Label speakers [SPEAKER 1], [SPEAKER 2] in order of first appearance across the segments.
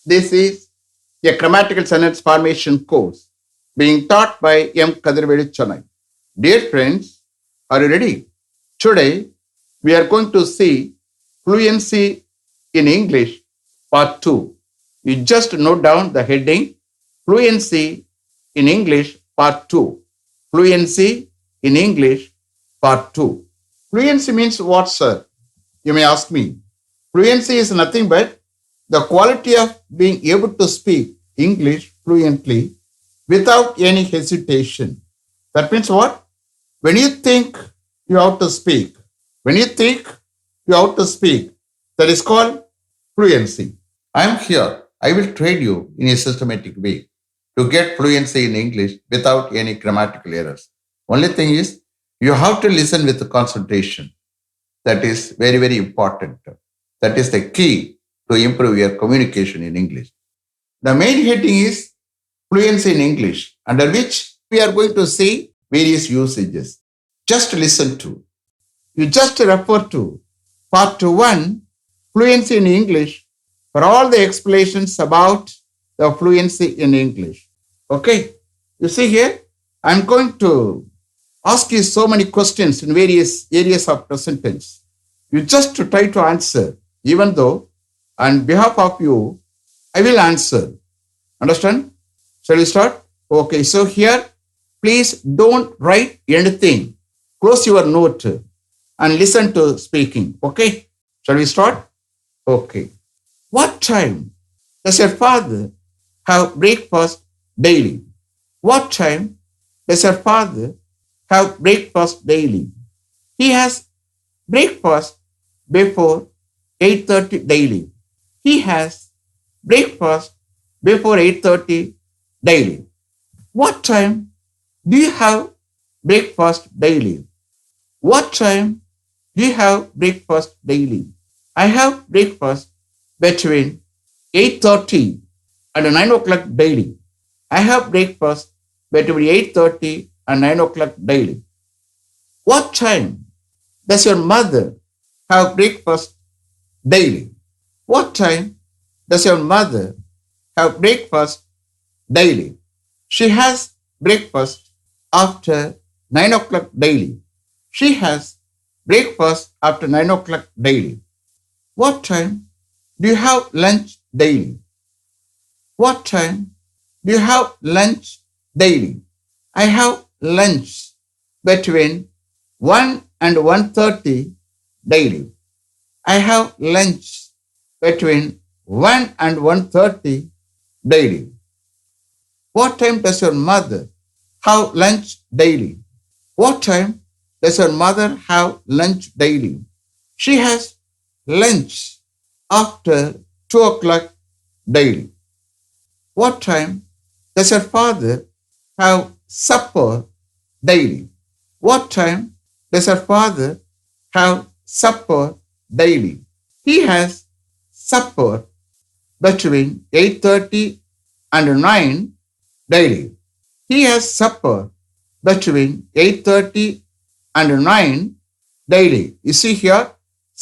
[SPEAKER 1] This is a grammatical sentence formation course being taught by M. Kadirvedi Chennai. Dear friends, are you ready? Today, we are going to see fluency in English part 2. You just note down the heading Fluency in English part 2. Fluency in English part 2. Fluency means what, sir? You may ask me. Fluency is nothing but the quality of being able to speak English fluently without any hesitation. That means what? When you think you have to speak, when you think you have to speak, that is called fluency. I am here. I will train you in a systematic way to get fluency in English without any grammatical errors. Only thing is, you have to listen with concentration. That is very, very important. That is the key to improve your communication in English. The main heading is fluency in English, under which we are going to see various usages. Just listen to. You just refer to part 1, fluency in English, for all the explanations about the fluency in English. Okay, you see here, I'm going to ask you so many questions in various areas of present tense. You just try to answer, even though on behalf of you, I will answer. Understand? Shall we start? Okay, so here, please don't write anything. Close your note and listen to speaking. Okay? Shall we start? Okay. What time does your father have breakfast daily? What time does your father have breakfast daily? He has breakfast before 8:30 daily. He has breakfast before 8:30 daily. What time do you have breakfast daily? What time do you have breakfast daily? I have breakfast between 8:30 and 9 o'clock daily. I have breakfast between 8:30 and 9 o'clock daily. What time does your mother have breakfast daily? What time does your mother have breakfast daily? She has breakfast after 9 o'clock daily. She has breakfast after 9 o'clock daily. What time do you have lunch daily? What time do you have lunch daily? I have lunch between 1 and 1:30 daily. I have lunch between 1 and 1:30 daily. What time does your mother have lunch daily? What time does your mother have lunch daily? She has lunch after 2 o'clock daily. What time does your father have supper daily? What time does your father have supper daily? He has supper between 8:30 and 9 daily. He has supper between 8:30 and 9 daily. You see here,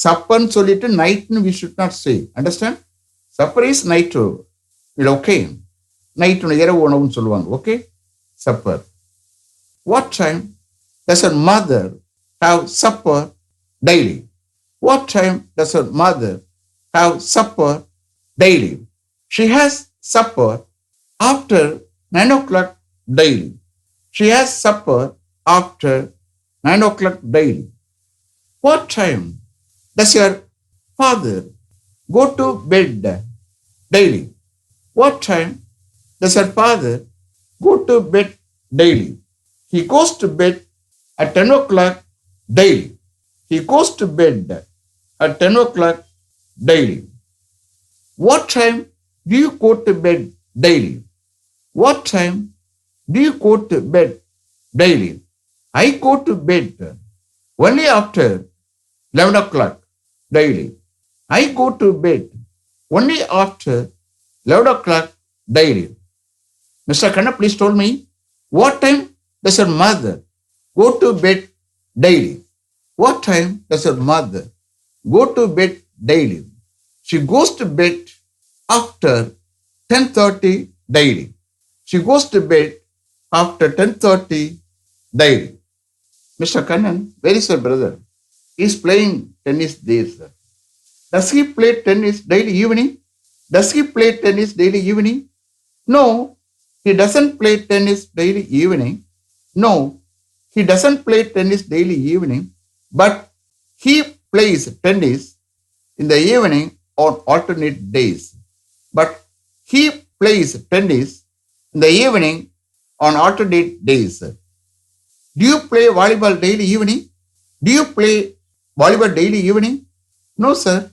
[SPEAKER 1] supper சொல்லிட்டு night we should not say. Understand? Supper is night. Okay. Night இரவு உணவுன்னு சொல்லுவாங்க. Okay? Supper. What time does your mother have supper daily? What time does your mother have supper daily? She has supper after 9 o'clock daily. She has supper after 9 o'clock daily. What time does your father go to bed daily? What time does your father go to bed daily? He goes to bed at 10 o'clock daily. He goes to bed at 10 o'clock daily. What time do you go to bed daily? What time do you go to bed daily? I go to bed only after 11 o'clock daily. I go to bed only after 11 o'clock daily. Mr. Khanna, please tell me, what time does your mother go to bed daily? What time does your mother go to bed daily? She goes to bed after 10:30 daily. She goes to bed after 10:30 daily. Mr. Kannan, where is your brother? He's playing tennis there, sir. Does he play tennis daily evening? Does he play tennis daily evening? No, he doesn't play tennis daily evening. No, he doesn't play tennis daily evening, but he plays tennis in the evening on alternate days. But he plays tennis in the evening on alternate days. Do you play volleyball daily evening? Do you play volleyball daily evening? No, sir.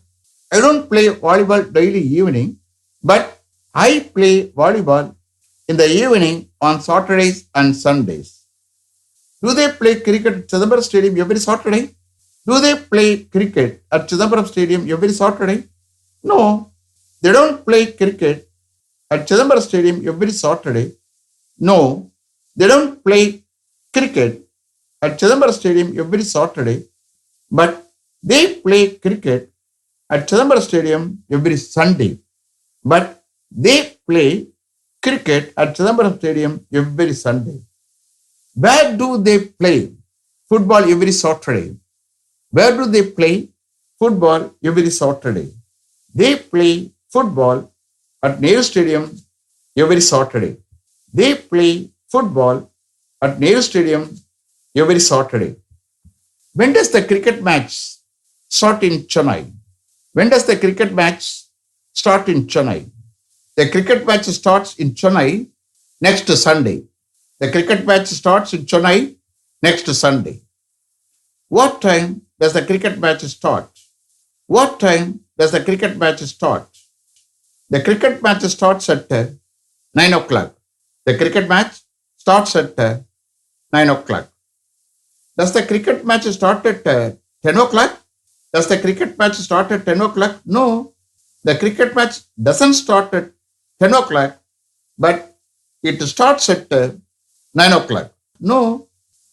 [SPEAKER 1] I don't play volleyball daily evening, but I play volleyball in the evening on Saturdays and Sundays. Do they play cricket at Chidambaram Stadium every Saturday? Do they play cricket at Chidambaram Stadium every Saturday? No, they don't play cricket at Chidambaram Stadium every Saturday. No, they don't play cricket at Chidambaram Stadium every Saturday, but they play cricket at Chidambaram Stadium every Sunday. But they play cricket at Chidambaram Stadium every Sunday. Where do they play football every Saturday? Where do they play football every Saturday? They play football at Nehru Stadium every Saturday. They play football at Nehru Stadium every Saturday. When does the cricket match start in Chennai? When does the cricket match start in Chennai? The cricket match starts in Chennai next Sunday. The cricket match starts in Chennai next Sunday. What time does the cricket match start? What time does the cricket match start? The cricket match starts at 9 o'clock. The cricket match starts at 9 o'clock. Does the cricket match start at 10 o'clock? Does the cricket match start at 10 o'clock? No, the cricket match doesn't start at 10 o'clock, but it starts at 9 o'clock. No,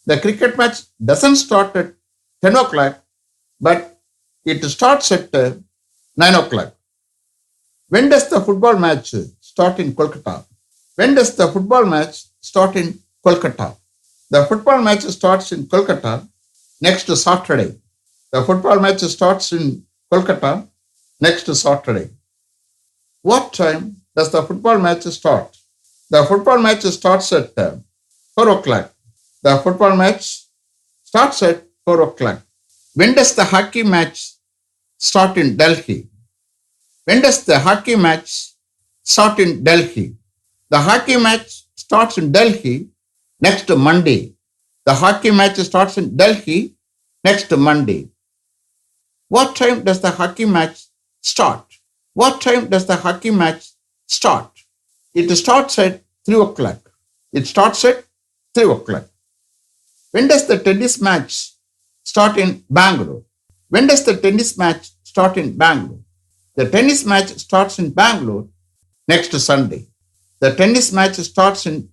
[SPEAKER 1] the cricket match doesn't start at 10 o'clock, but it starts at 9 o'clock. When does the football match start in Kolkata? When does the football match start in Kolkata? The football match starts in Kolkata next Saturday. The football match starts in Kolkata next Saturday. What time does the football match start? The football match starts at 4 o'clock. The football match starts at 4 o'clock. When does the hockey match start in Delhi? When does the hockey match start in Delhi? The hockey match starts in Delhi next Monday. The hockey match starts in Delhi next Monday. What time does the hockey match start? What time does the hockey match start? It starts at 3 o'clock. It starts at 3 o'clock. When does the tennis match start in Bangalore? When does the tennis match start in Bangalore? The tennis match starts in Bangalore next Sunday. The tennis match starts in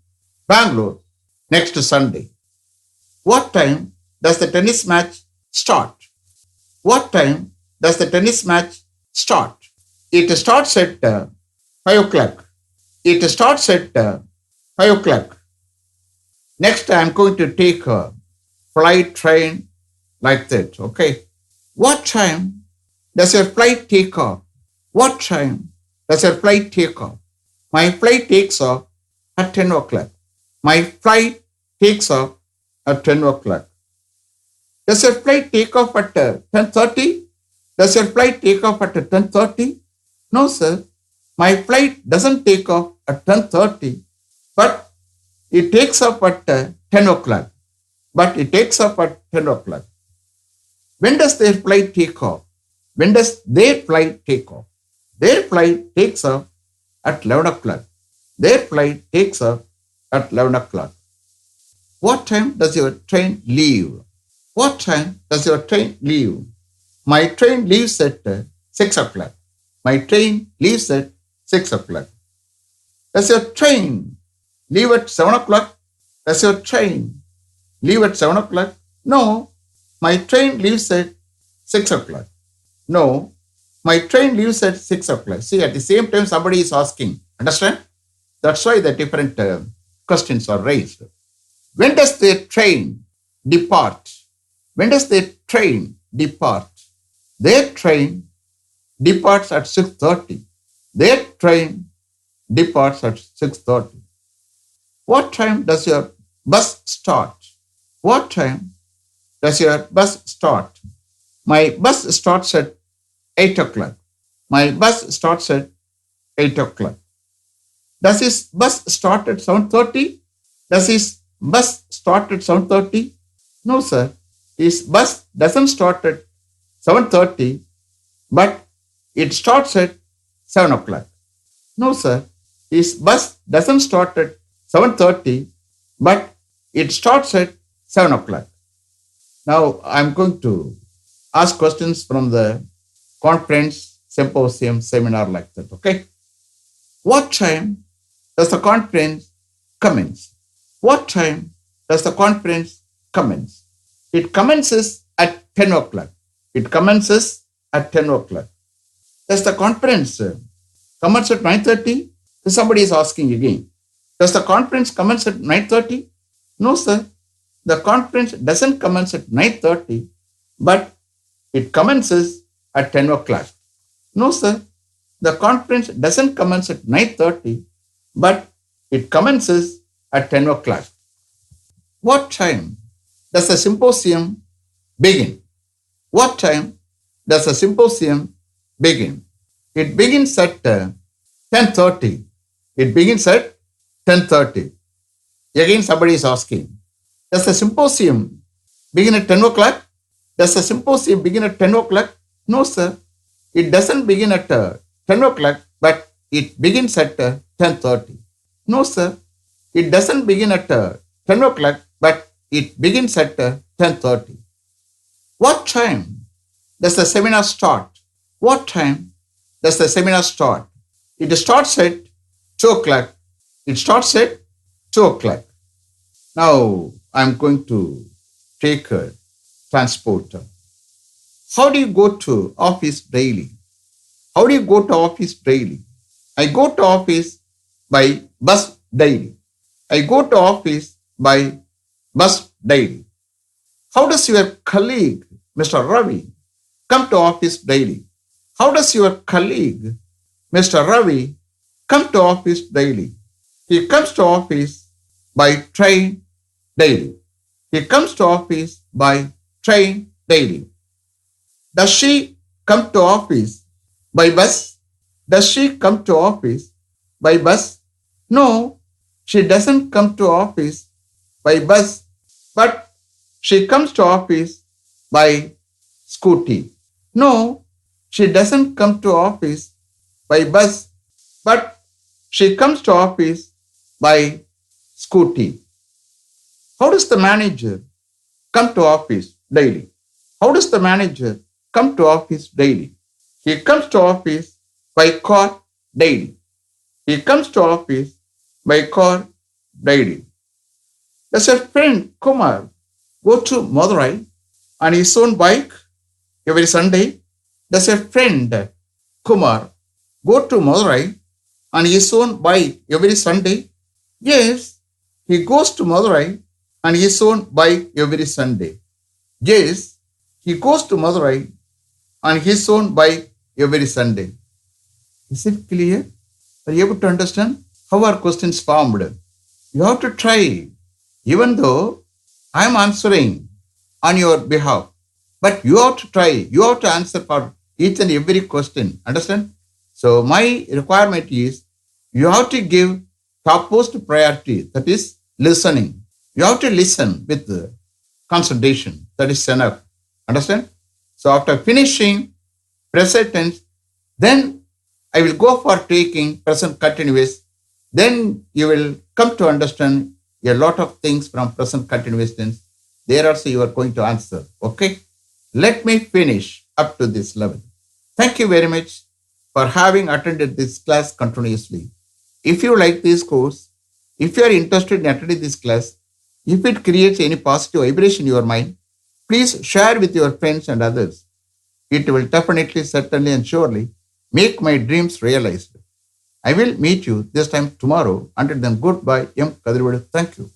[SPEAKER 1] Bangalore next Sunday. What time does the tennis match start? What time does the tennis match start? It starts at 5 o'clock. It starts at 5 o'clock. Next, I'm going to take a flight, train, like that, okay? What time does your flight take off? What time does your flight take off? My flight takes off at 10 o'clock. My flight takes off at 10 o'clock. Does your flight take off at 10:30? Does your flight take off at 10:30? No, sir. My flight doesn't take off at 10:30, but it takes off at 10 o'clock. But it takes off at 10 o'clock. When does their flight take off? When does their flight take off? Their flight takes off at 11 o'clock. Their flight takes off at 11 o'clock. What time does your train leave? What time does your train leave? My train leaves at 6 o'clock. My train leaves at 6 o'clock. Does your train leave at 7 o'clock? Does your train leave at 7 o'clock? No, my train leaves at 6 o'clock. No, my train leaves at 6 o'clock. See, at the same time, somebody is asking Understand? That's why the different questions are raised. When does the train depart? When does the train depart? Their train departs at 6:30. Their train departs at 6:30. What time does your bus start? What time does your bus start? My bus starts at 8 o'clock. My bus starts at 8 o'clock. Does his bus start at 7:30? Does his bus start at 7:30? No, sir. His bus doesn't start at 7:30, but it starts at 7 o'clock. No, sir. His bus doesn't start at 7:30, but it starts at 7 o'clock. Now, I'm going to ask questions from the conference, symposium, seminar like that, okay? What time does the conference commence? What time does the conference commence? It commences at 10 o'clock. It commences at 10 o'clock. Does the conference commence at 9:30? Somebody is asking again. Does the conference commence at 9:30? No, sir. The conference doesn't commence at 9:30, but it commences at 10 o'clock. No, sir. The conference doesn't commence at 9:30, but it commences at 10 o'clock. What time does the symposium begin? What time does the symposium begin? It begins at 10:30. It begins at 10:30. Again, somebody is asking, does the symposium begin at 10 o'clock? Does the symposium begin at 10 o'clock? No, sir. It doesn't begin at 10 o'clock, but it begins at 10:30. No, sir. It doesn't begin at 10 o'clock, but it begins at 10:30. What time does the seminar start? What time does the seminar start? It starts at 2 o'clock. It starts at 2 o'clock. Now, I'm going to take a transport. How do you go to office daily? How do you go to office daily? I go to office by bus daily. I go to office by bus daily. How does your colleague, Mr. Ravi, come to office daily? How does your colleague, Mr. Ravi, come to office daily? He comes to office by train daily. He comes to office by train daily. Does she come to office by bus? Does she come to office by bus? No, she doesn't come to office by bus, but she comes to office by scooty. No, she doesn't come to office by bus, but she comes to office by scooty. How does the manager come to office daily? How does the manager come to office daily? He comes to office by car daily. He comes to office by car daily. Does your friend Kumar go to Madurai on his own bike every Sunday? Does your friend Kumar go to Madurai on his own bike every Sunday? Yes, he goes to Madurai on his own bike every Sunday. Yes, he goes to Madurai on his own bike every Sunday. Is it clear? Are you able to understand how are questions formed? You have to try, even though I am answering on your behalf, but you have to try, you have to answer for each and every question. Understand? So my requirement is you have to give topmost priority, that is listening. You have to listen with concentration, that is enough. Understand? So after finishing present tense, then I will go for taking present continuous. Then you will come to understand a lot of things from present continuous tense. There also you are going to answer. Okay? Let me finish up to this level. Thank you very much for having attended this class continuously. If you like this course, if you are interested in attending this class, if it creates any positive vibration in your mind, please share with your friends and others. It will definitely, certainly and surely make my dreams realized. I will meet you this time tomorrow. Until then, goodbye. M. Kadirvedu. Thank you.